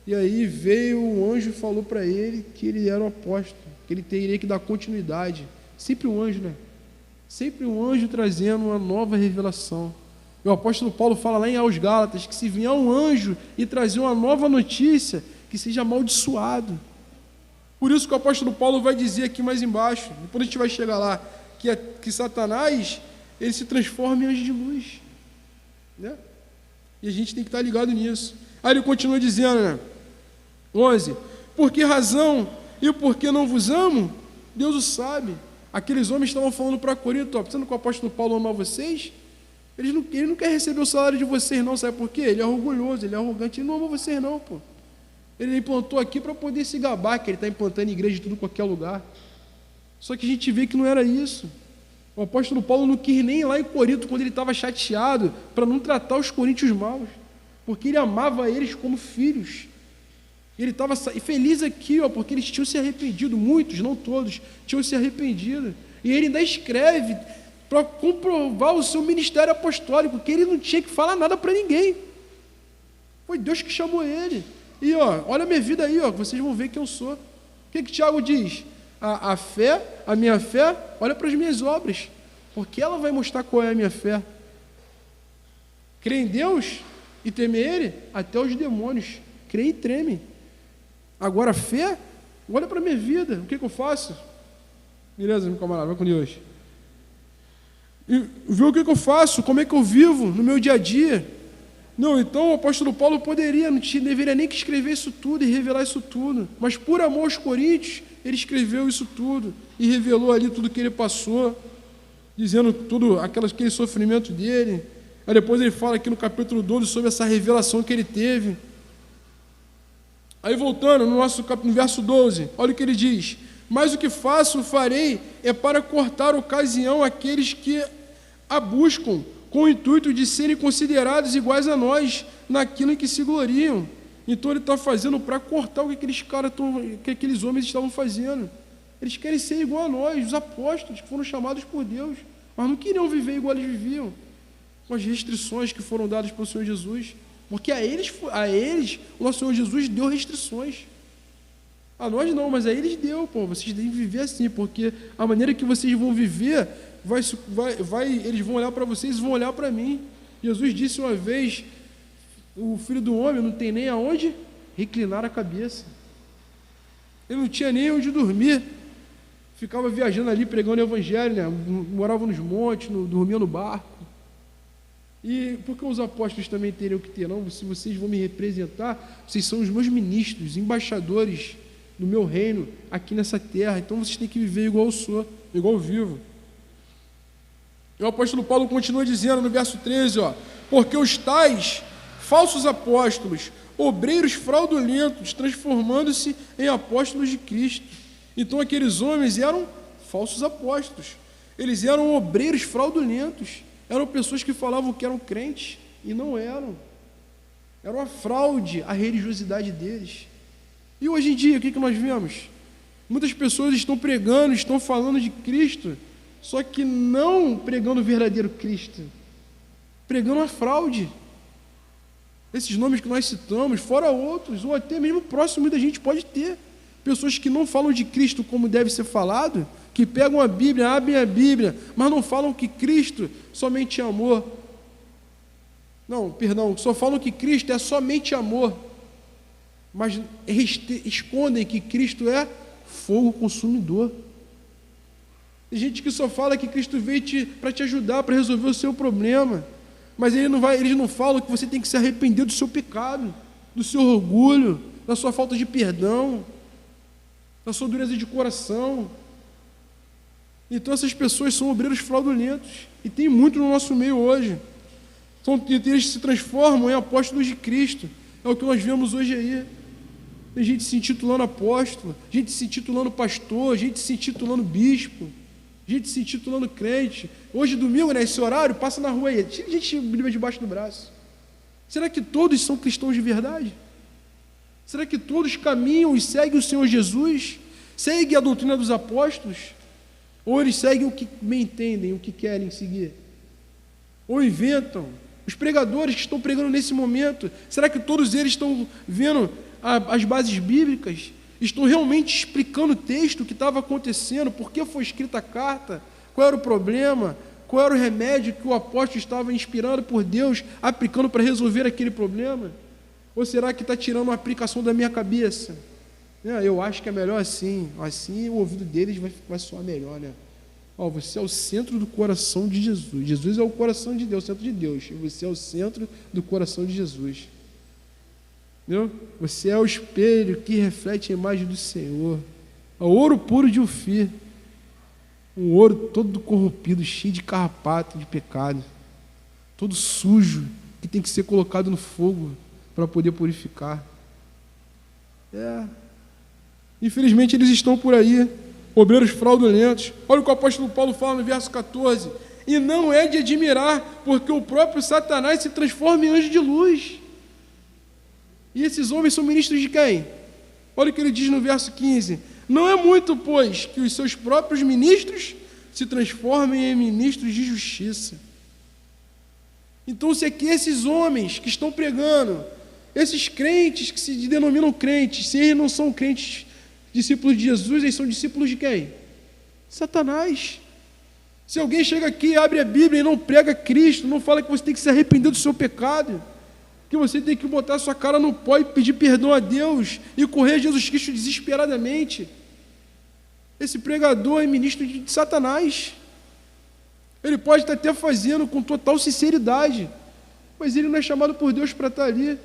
E aí veio um anjo e falou para ele que ele era um apóstolo, que ele teria que dar continuidade. Sempre um anjo, né? Sempre um anjo trazendo uma nova revelação. E o apóstolo Paulo fala lá em aos Gálatas que se vier um anjo e trazer uma nova notícia, que seja amaldiçoado. Por isso que o apóstolo Paulo vai dizer aqui mais embaixo, depois a gente vai chegar lá, que Satanás, ele se transforma em anjo de luz. Né? E a gente tem que estar ligado nisso. Aí ele continua dizendo, né? 11. Por que razão e por que não vos amo? Deus o sabe. Aqueles homens estavam falando para Corinto, pensando que o apóstolo Paulo ama vocês? Ele não quer receber o salário de vocês não, sabe por quê? Ele é orgulhoso, ele é arrogante, ele não ama vocês não, pô. Ele implantou aqui para poder se gabar, que ele está implantando igreja em tudo qualquer lugar. Só que a gente vê que não era isso. O apóstolo Paulo não quis nem ir lá em Corinto, quando ele estava chateado, para não tratar os coríntios maus, porque ele amava eles como filhos. Ele estava feliz aqui, porque eles tinham se arrependido, muitos, não todos, tinham se arrependido. E ele ainda escreve para comprovar o seu ministério apostólico, que ele não tinha que falar nada para ninguém. Foi Deus que chamou ele. E olha a minha vida aí, vocês vão ver quem eu sou. O que Tiago diz? A fé, a minha fé, olha para as minhas obras, porque ela vai mostrar qual é a minha fé. Crê em Deus e temer Ele, até os demônios creem e tremem. Agora a fé, olha para a minha vida, o que eu faço? Beleza, meu camarada, vai com Deus. E vê o que eu faço, como é que eu vivo no meu dia a dia. Não, então o apóstolo Paulo não deveria nem que escrever isso tudo e revelar isso tudo, mas por amor aos coríntios, ele escreveu isso tudo e revelou ali tudo que ele passou, dizendo tudo, aquele sofrimento dele. Aí depois ele fala aqui no capítulo 12 sobre essa revelação que ele teve. Aí voltando no verso 12, olha o que ele diz: mas o que farei é para cortar ocasião àqueles que a buscam, com o intuito de serem considerados iguais a nós, naquilo em que se gloriam. Então ele está fazendo para cortar o que aqueles homens estavam fazendo. Eles querem ser igual a nós, os apóstolos que foram chamados por Deus, mas não queriam viver igual eles viviam, com as restrições que foram dadas pelo Senhor Jesus, porque a eles o nosso Senhor Jesus deu restrições. A nós não, mas a eles deu, vocês devem viver assim, porque a maneira que vocês vão viver, eles vão olhar para vocês e vão olhar para mim. Jesus disse uma vez, o Filho do Homem não tem nem aonde reclinar a cabeça. Ele não tinha nem onde dormir. Ficava viajando ali, pregando o evangelho, né? Morava nos montes, dormia no barco. E por que os apóstolos também teriam que ter? Não, se vocês vão me representar, vocês são os meus ministros, embaixadores do meu reino aqui nessa terra, então vocês têm que viver igual eu sou, igual eu vivo. E o apóstolo Paulo continua dizendo no verso 13, porque os tais falsos apóstolos, obreiros fraudulentos, transformando-se em apóstolos de Cristo. Então aqueles homens eram falsos apóstolos, eles eram obreiros fraudulentos, eram pessoas que falavam que eram crentes e não eram. Era uma fraude a religiosidade deles. E hoje em dia, o que nós vemos? Muitas pessoas estão pregando, estão falando de Cristo, só que não pregando o verdadeiro Cristo, pregando a fraude. Esses nomes que nós citamos, fora outros, ou até mesmo próximo da gente pode ter. Pessoas que não falam de Cristo como deve ser falado, que pegam a Bíblia, abrem a Bíblia, mas não falam que Cristo somente é amor. Não, perdão, só falam que Cristo é somente amor, mas escondem que Cristo é fogo consumidor. Tem gente que só fala que Cristo veio para te ajudar, para resolver o seu problema, mas eles não falam que você tem que se arrepender do seu pecado, do seu orgulho, da sua falta de perdão, da sua dureza de coração. Então essas pessoas são obreiros fraudulentos, e tem muito no nosso meio hoje. Eles se transformam em apóstolos de Cristo, é o que nós vemos hoje aí. Tem gente se intitulando apóstolo, gente se intitulando pastor, gente se intitulando bispo, gente se intitulando crente. Hoje, domingo, nesse horário, passa na rua aí, cheio de gente Bíblia debaixo do braço. Será que todos são cristãos de verdade? Será que todos caminham e seguem o Senhor Jesus? Seguem a doutrina dos apóstolos? Ou eles seguem o que bem entendem, o que querem seguir? Ou inventam? Os pregadores que estão pregando nesse momento, será que todos eles estão vendo as bases bíblicas? Estão realmente explicando o texto que estava acontecendo, por que foi escrita a carta, qual era o problema, qual era o remédio que o apóstolo estava inspirado por Deus, aplicando para resolver aquele problema? Ou será que está tirando uma aplicação da minha cabeça? Eu acho que é melhor assim o ouvido deles vai soar melhor, né? Você é o centro do coração de Jesus. Jesus é o coração de Deus, o centro de Deus. E você é o centro do coração de Jesus. Entendeu? Você é o espelho que reflete a imagem do Senhor. O ouro puro de Ofir. Um ouro todo corrompido, cheio de carrapato, de pecado. Todo sujo, que tem que ser colocado no fogo para poder purificar. Infelizmente eles estão por aí, obreiros fraudulentos. Olha o que o apóstolo Paulo fala no verso 14. E não é de admirar, porque o próprio Satanás se transforma em anjo de luz. E esses homens são ministros de quem? Olha o que ele diz no verso 15. Não é muito, pois, que os seus próprios ministros se transformem em ministros de justiça. Então, se aqui esses homens que estão pregando, esses crentes que se denominam crentes, se eles não são crentes, discípulos de Jesus, eles são discípulos de quem? Satanás. Se alguém chega aqui, abre a Bíblia e não prega Cristo, não fala que você tem que se arrepender do seu pecado, que você tem que botar a sua cara no pó e pedir perdão a Deus e correr a Jesus Cristo desesperadamente, esse pregador é ministro de Satanás. Ele pode estar até fazendo com total sinceridade, mas ele não é chamado por Deus para estar ali,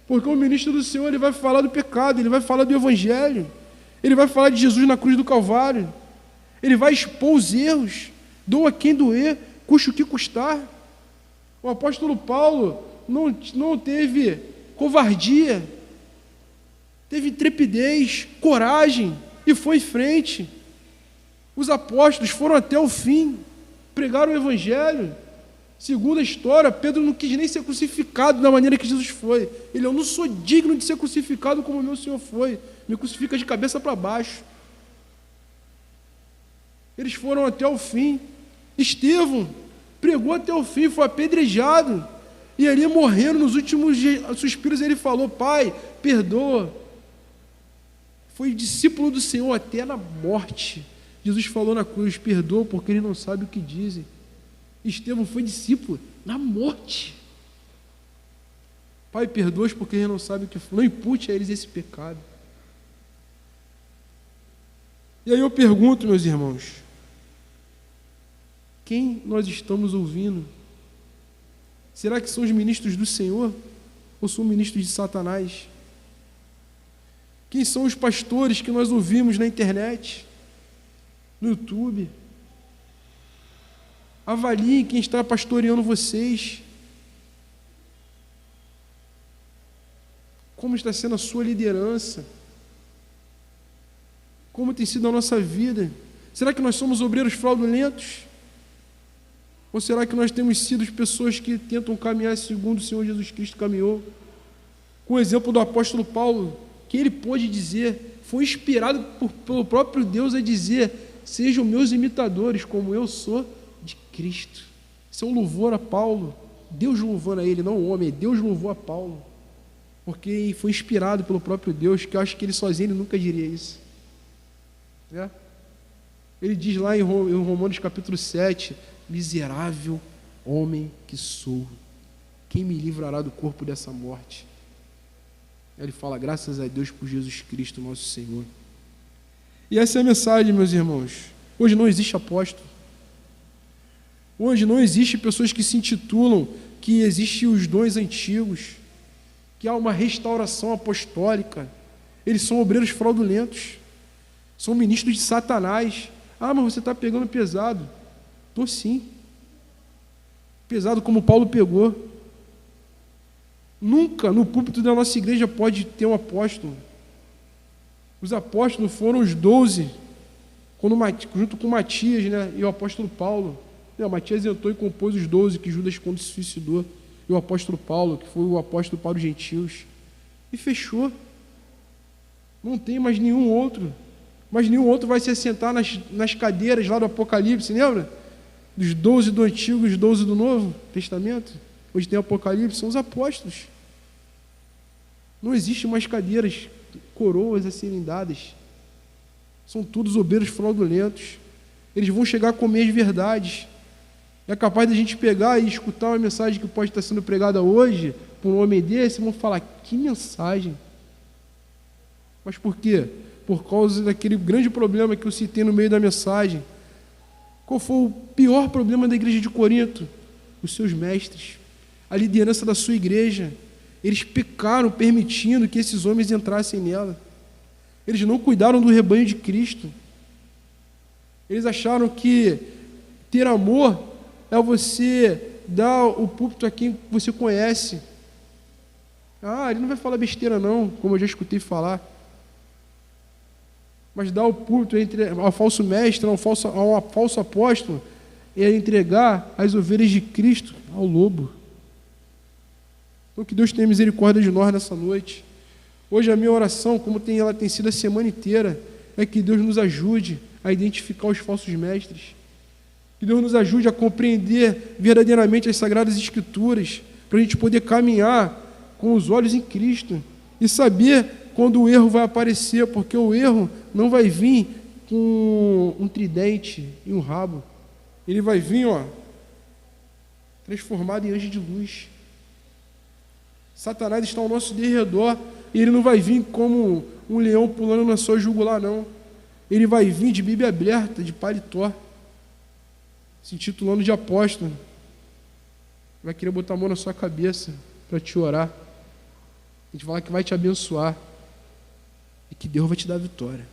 porque o ministro do Senhor, ele vai falar do pecado, ele vai falar do Evangelho, ele vai falar de Jesus na cruz do Calvário, ele vai expor os erros, doa quem doer, custe o que custar. O apóstolo Paulo não teve covardia, teve intrepidez, coragem, e foi em frente. Os apóstolos foram até o fim, pregaram o Evangelho. Segundo a história, Pedro não quis nem ser crucificado da maneira que Jesus foi. Ele: eu não sou digno de ser crucificado como o meu Senhor foi, me crucifica de cabeça para baixo. Eles foram até o fim. Estevão pregou até o fim, foi apedrejado, e ali morrendo nos últimos suspiros ele falou: Pai, perdoa. Foi discípulo do Senhor até na morte. Jesus falou na cruz: perdoa porque eles não sabem o que dizem. Estevão foi discípulo na morte. Pai, perdoa-os porque eles não sabem o que foi. Não impute a eles esse pecado. E aí eu pergunto, meus irmãos, quem nós estamos ouvindo? Será que são os ministros do Senhor ou são ministros de Satanás? Quem são os pastores que nós ouvimos na internet, no YouTube? Avaliem quem está pastoreando vocês. Como está sendo a sua liderança? Como tem sido a nossa vida? Será que nós somos obreiros fraudulentos? Ou será que nós temos sido pessoas que tentam caminhar segundo o Senhor Jesus Cristo caminhou? Com o exemplo do apóstolo Paulo, que ele pôde dizer, foi inspirado pelo próprio Deus a dizer: sejam meus imitadores, como eu sou de Cristo. Isso é um louvor a Paulo, Deus louvando a ele, não o homem, Deus louvou a Paulo, porque foi inspirado pelo próprio Deus, que eu acho que ele sozinho ele nunca diria isso. Ele diz lá em Romanos capítulo 7, miserável homem que sou, quem me livrará do corpo dessa morte? Ele fala, graças a Deus por Jesus Cristo, nosso Senhor. E essa é a mensagem, meus irmãos. Hoje não existe apóstolo. Hoje não existe pessoas que se intitulam que existem os dons antigos, que há uma restauração apostólica. Eles são obreiros fraudulentos, são ministros de Satanás. Ah, mas você está pegando pesado. Estou sim. Pesado como Paulo pegou. Nunca no púlpito da nossa igreja pode ter um apóstolo. Os apóstolos foram os 12, junto com Matias, né, e o apóstolo Paulo. Matias entrou e compôs os 12 que Judas quando se suicidou. E o apóstolo Paulo, que foi o apóstolo para os gentios. E fechou. Não tem mais nenhum outro. Mas nenhum outro vai se assentar nas cadeiras lá do Apocalipse, lembra? Dos 12 do Antigo e os 12 do Novo Testamento. Hoje tem o Apocalipse, são os apóstolos. Não existe mais cadeiras, coroas a serem dadas. São todos obreiros fraudulentos. Eles vão chegar a comer as verdades. É capaz de a gente pegar e escutar uma mensagem que pode estar sendo pregada hoje por um homem desse e vão falar, que mensagem? Mas por quê? Por causa daquele grande problema que eu citei no meio da mensagem. Qual foi o pior problema da igreja de Corinto? Os seus mestres, a liderança da sua igreja. Eles pecaram permitindo que esses homens entrassem nela. Eles não cuidaram do rebanho de Cristo. Eles acharam que ter amor é você dar o púlpito a quem você conhece. Ah, ele não vai falar besteira não, como eu já escutei falar. Mas dar o púlpito ao falso mestre, ao falso apóstolo, é entregar as ovelhas de Cristo ao lobo. Então que Deus tenha misericórdia de nós nessa noite. Hoje a minha oração, como ela tem sido a semana inteira, é que Deus nos ajude a identificar os falsos mestres. Que Deus nos ajude a compreender verdadeiramente as Sagradas Escrituras, para a gente poder caminhar com os olhos em Cristo e saber quando o erro vai aparecer, porque o erro não vai vir com um tridente e um rabo. Ele vai vir, transformado em anjo de luz. Satanás está ao nosso derredor e ele não vai vir como um leão pulando na sua jugular, não. Ele vai vir de Bíblia aberta, de paletó, se intitulando de apóstolo. Vai querer botar a mão na sua cabeça para te orar. A gente fala que vai te abençoar e que Deus vai te dar vitória,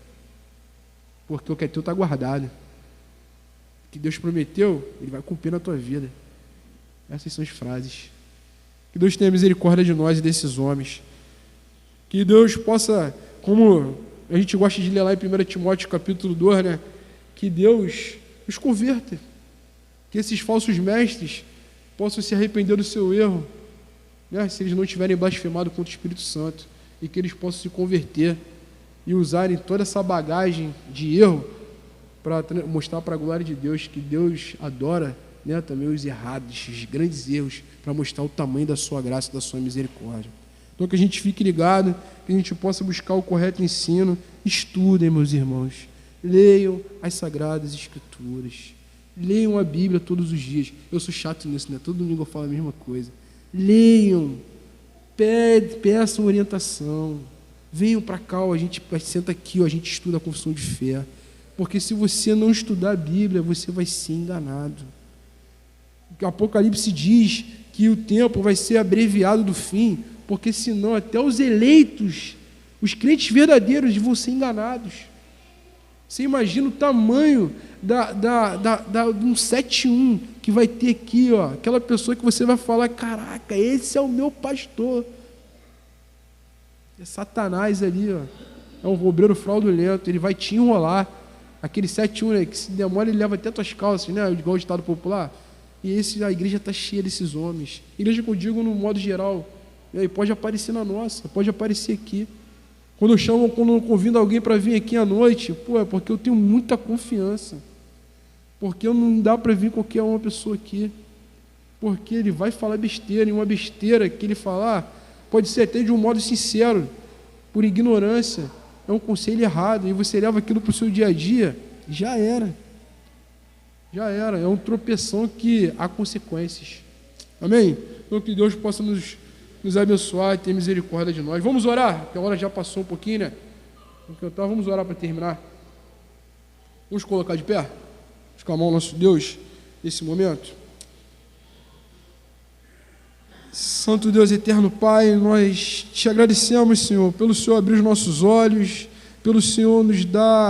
porque o que é teu está guardado. O que Deus prometeu, Ele vai cumprir na tua vida. Essas são as frases. Que Deus tenha misericórdia de nós e desses homens. Que Deus possa, como a gente gosta de ler lá em 1 Timóteo capítulo 2, né? Que Deus os converta. Que esses falsos mestres possam se arrepender do seu erro, né? Se eles não tiverem blasfemado contra o Espírito Santo. E que eles possam se converter e usarem toda essa bagagem de erro para mostrar para a glória de Deus que Deus adora, né, também os errados, os grandes erros, para mostrar o tamanho da sua graça e da sua misericórdia. Então que a gente fique ligado, que a gente possa buscar o correto ensino. Estudem, meus irmãos, leiam as Sagradas Escrituras, leiam a Bíblia todos os dias. Eu sou chato nisso, né? Todo domingo eu falo a mesma coisa. Leiam, peçam orientação, venham para cá, a gente senta aqui, a gente estuda a confissão de fé, porque se você não estudar a Bíblia, você vai ser enganado. O Apocalipse diz que o tempo vai ser abreviado do fim, porque senão até os eleitos, os crentes verdadeiros vão ser enganados. Você imagina o tamanho de um 7-1 que vai ter aqui, aquela pessoa que você vai falar, caraca, esse é o meu pastor. É Satanás ali, é um obreiro fraudulento, ele vai te enrolar. Aquele 7-1, né, que se demora ele leva até tuas calças, né, igual o ditado popular. E a igreja está cheia desses homens. Igreja que eu digo no modo geral, e pode aparecer na nossa, pode aparecer aqui. Quando eu convido alguém para vir aqui à noite, é porque eu tenho muita confiança. Porque não dá para vir qualquer uma pessoa aqui. Porque ele vai falar besteira, e uma besteira que ele falar pode ser até de um modo sincero, por ignorância, é um conselho errado, e você leva aquilo para o seu dia a dia, já era, é um tropeção que há consequências. Amém? Então que Deus possa nos abençoar e ter misericórdia de nós. Vamos orar, porque a hora já passou um pouquinho, né? Vamos orar para terminar. Vamos colocar de pé, vamos clamar ao nosso Deus nesse momento. Santo Deus eterno Pai, nós te agradecemos, Senhor, pelo Senhor abrir os nossos olhos, pelo Senhor nos dar